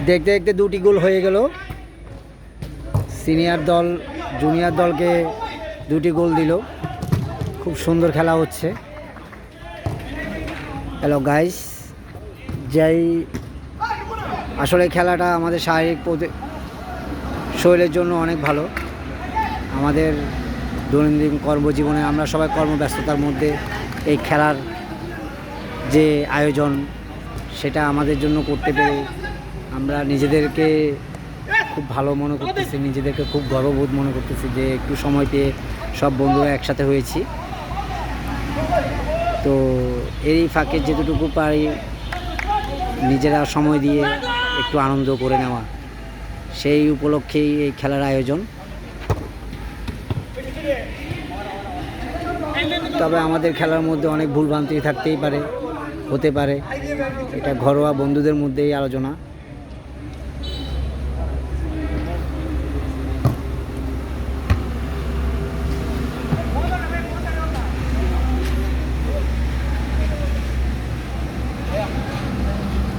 দেখতে দেখতে দুটি গোল হয়ে গেল। সিনিয়র দল জুনিয়র দলকে দুটি গোল দিল। খুব সুন্দর খেলা হচ্ছে। হ্যালো গাইস, যাই আসলে খেলাটা আমাদের শারীরিক শরীরের জন্য অনেক ভালো। আমাদের দৈনন্দিন কর্মজীবনে আমরা সবাই কর্মব্যস্ততার মধ্যে এই খেলার যে আয়োজন সেটা আমাদের জন্য করতে পেরে আমরা নিজেদেরকে খুব ভালো মনে করতেছি, নিজেদেরকে খুব গর্ববোধ মনে করতেছি যে একটু সময় পেয়ে সব বন্ধুরা একসাথে হয়েছি। তো এই ফাঁকে যেটুকু পারি নিজেরা সময় দিয়ে একটু আনন্দ করে নেওয়া, সেই উপলক্ষেই এই খেলার আয়োজন। তবে আমাদের খেলার মধ্যে অনেক ভুলভ্রান্তি থাকতেই পারে, হতে পারে। এটা ঘরোয়া বন্ধুদের মধ্যেই আলোচনা।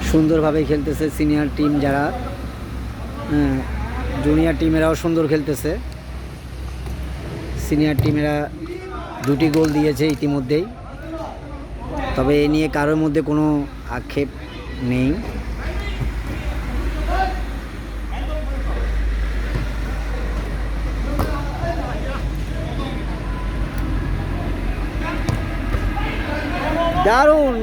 সুন্দরভাবে খেলতেছে সিনিয়র টিম যারা, জুনিয়র টিমেরাও সুন্দর খেলতেছে। সিনিয়র টিমেরা দুটি গোল দিয়েছে ইতিমধ্যেই, তবে এ নিয়ে কারোর মধ্যে কোনো আক্ষেপ নেই। দারুণ!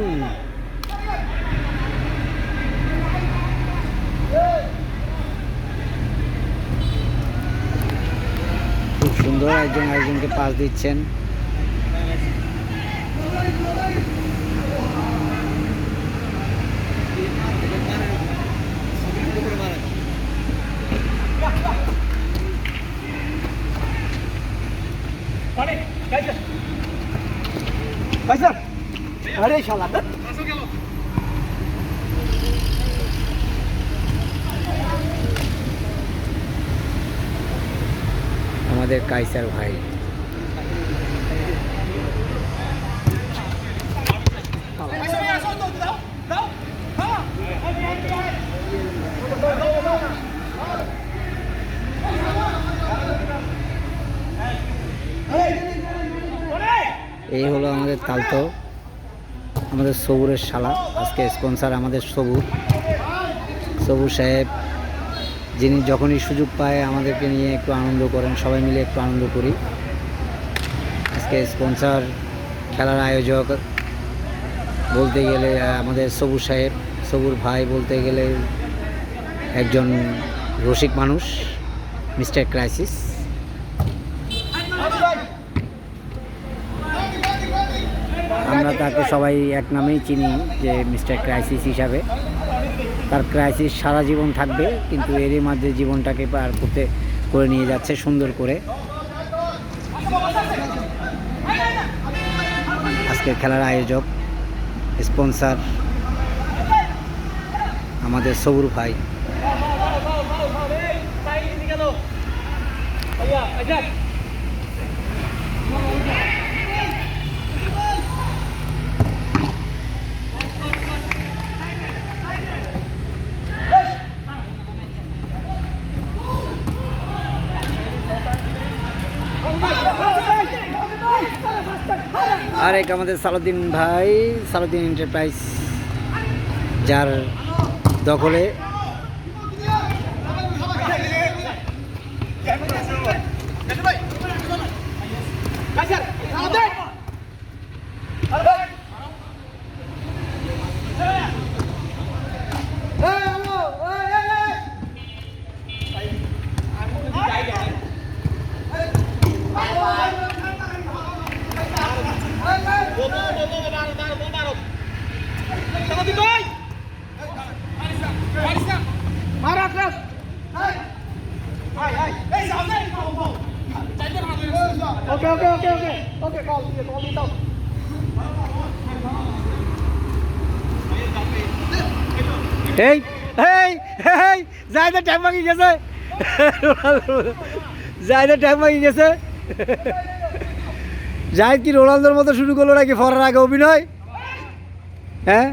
খুব সুন্দর একজন আরেকজনকে পাস দিচ্ছেন। আমাদের কাইসার ভাই এই হলো আমাদের তালতো, আমাদের সবুরের শালা। আজকে স্পন্সর আমাদের সবুর সাহেব, যিনি যখনই সুযোগ পায় আমাদেরকে নিয়ে একটু আনন্দ করেন, সবাই মিলে একটু আনন্দ করি। আজকে স্পন্সর খেলার আয়োজক বলতে গেলে আমাদের সবুর সাহেব, সবুর ভাই বলতে গেলে একজন রসিক মানুষ, মিস্টার ক্রাইসিস। আমরা তাকে সবাই এক নামেই চিনি যে মিস্টার ক্রাইসিস হিসাবে। তার ক্রাইসিস সারা জীবন থাকবে, কিন্তু এরই মাঝে জীবনটাকে পার করে নিয়ে যাচ্ছে সুন্দর করে। আজকের খেলার আয়োজক স্পন্সর আমাদের সবুর ভাই। আর এক আমাদের সালাউদ্দিন ভাই, সালাউদ্দিন এন্টারপ্রাইজ, যার দখলে এই এই এই জায়দা ট্যাগ ভাঙি গেছে, জায়দা ট্যাগ ভাঙি গেছে। জাহিদ কি রোনালদোর মতো শুরু করলো নাকি ফরার আগে অভিনয়? হ্যাঁ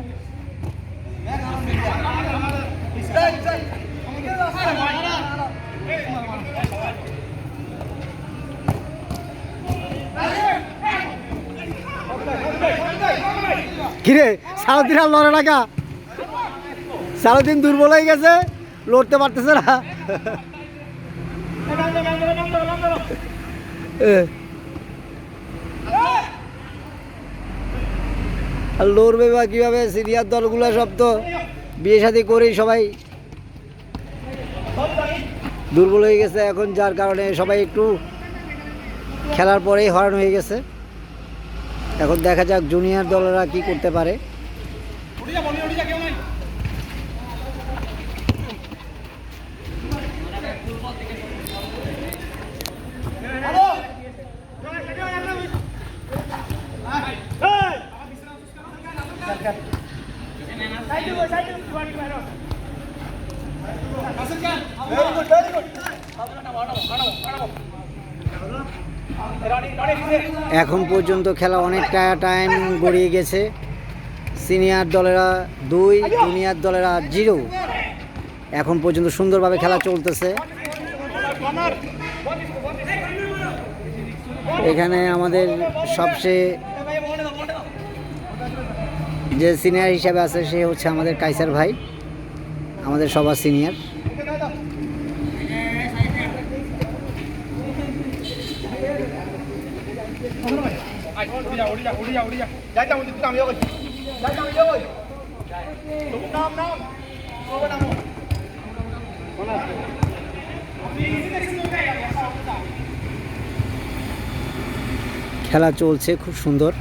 কিরে সারাদিন আর লড়ে টাকা, সারাদিন দুর্বল হয়ে গেছে, লড়তে পারতেছে না। আর লড়বে বা কীভাবে? সিনিয়র দলগুলো সব তো বিয়ে শাদী করেই সবাই দুর্বল হয়ে গেছে এখন, যার কারণে সবাই একটু খেলার পরেই হয়রান হয়ে গেছে। এখন দেখা যাক জুনিয়র দলেরা কি করতে পারে। এখন পর্যন্ত খেলা অনেকটা টাইম গড়িয়ে গেছে। সিনিয়র দলেরা 2, জুনিয়র দলেরা 0। এখন পর্যন্ত সুন্দরভাবে খেলা চলতেছে। এখানে আমাদের সবচেয়ে যে সিনিয়র হিসাবে আছে সে হচ্ছে আমাদের কাইসার ভাই, আমাদের সবার সিনিয়র। খেলা চলছে খুব সুন্দর।